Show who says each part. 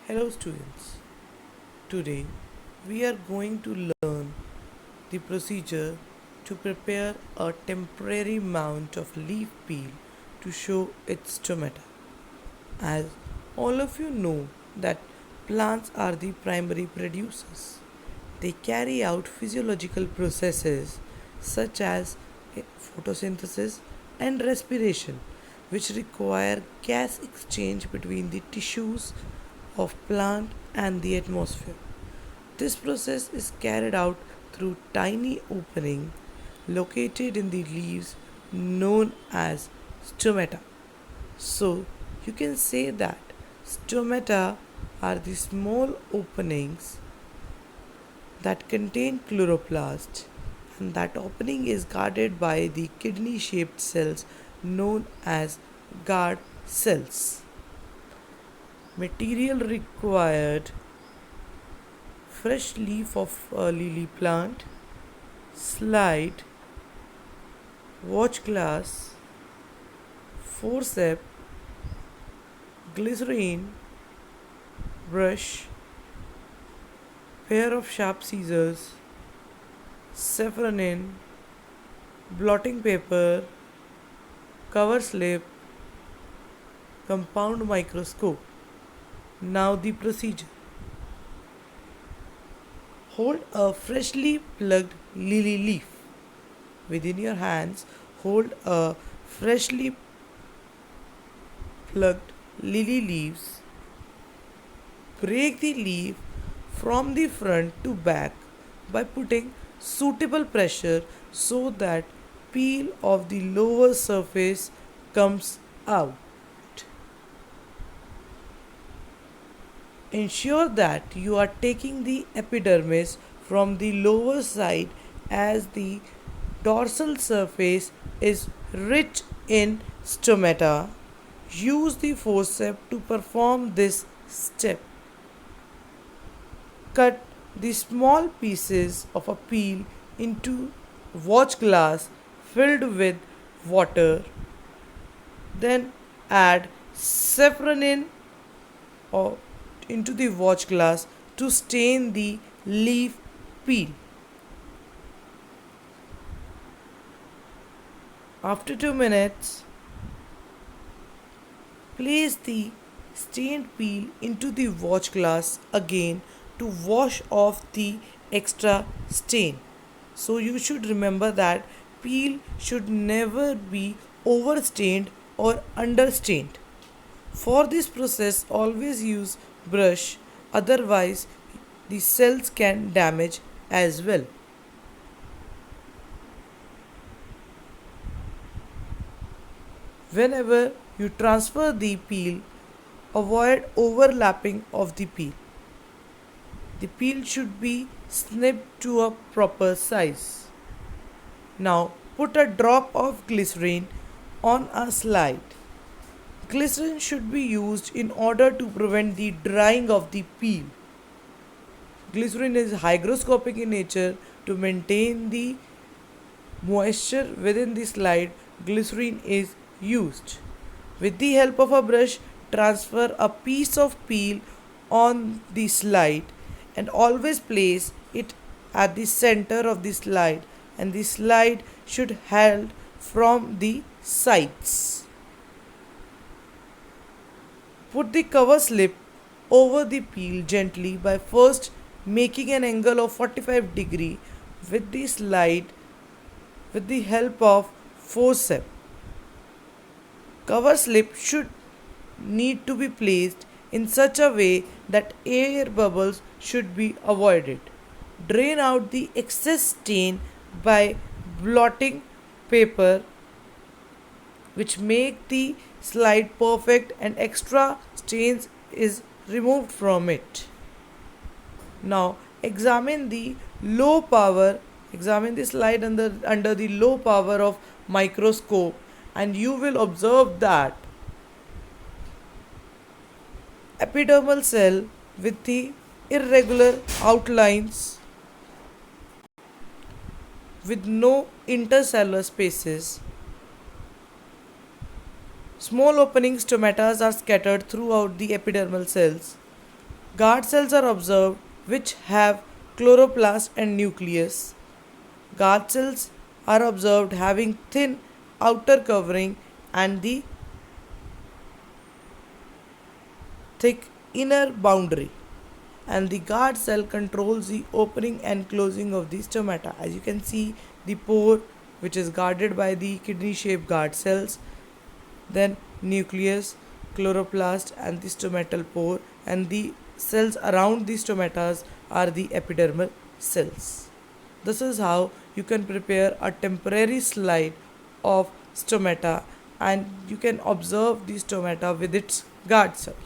Speaker 1: Hello students, today we are going to learn the procedure to prepare a temporary mount of leaf peel to show its stomata. As all of you know that plants are the primary producers. They carry out physiological processes such as photosynthesis and respiration, which require gas exchange between the tissues of plant and the atmosphere. This process is carried out through tiny opening located in the leaves known as stomata. So you can say that stomata are the small openings that contain chloroplast, and that opening is guarded by the kidney shaped cells known as guard cells. Material required: fresh leaf of a lily plant, slide, watch glass, forceps, glycerine, brush, pair of sharp scissors, saffronin, blotting paper, cover slip, compound microscope. Now the procedure. Hold a freshly plucked lily leaf. Within your hands, hold a freshly plucked lily leaves. Break the leaf from the front to back by putting suitable pressure so that peel of the lower surface comes out. Ensure that you are taking the epidermis from the lower side as the dorsal surface is rich in stomata. Use the forceps to perform this step. Cut the small pieces of a peel into watch glass filled with water. Then add saffronin or into the watch glass to stain the leaf peel. After 2 minutes, place the stained peel into the watch glass again to wash off the extra stain. So you should remember that peel should never be overstained or understained. For this process, always use brush, otherwise the cells can damage as well. Whenever you transfer the peel, avoid overlapping of the peel. The peel should be snipped to a proper size. Now put a drop of glycerine on a slide. Glycerin should be used in order to prevent the drying of the peel. Glycerin is hygroscopic in nature. To maintain the moisture within the slide, glycerin is used. With the help of a brush, transfer a piece of peel on the slide and always place it at the center of the slide, and the slide should held from the sides. Put the cover slip over the peel gently by first making an angle of 45 with the slide with the help of forceps. Cover slip should need to be placed in such a way that air bubbles should be avoided. Drain out the excess stain by blotting paper, which make the slide perfect and extra stains is removed from it. Now examine the slide under the low power of microscope, and you will observe that epidermal cell with the irregular outlines with no intercellular spaces. Small opening stomata are scattered throughout the epidermal cells. Guard cells are observed which have chloroplast and nucleus. Guard cells are observed having thin outer covering and the thick inner boundary. And the guard cell controls the opening and closing of the stomata. As you can see, the pore which is guarded by the kidney shaped guard cells, then nucleus, chloroplast, and the stomatal pore, and the cells around the stomatas are the epidermal cells. This is how you can prepare a temporary slide of stomata, and you can observe the stomata with its guard cell.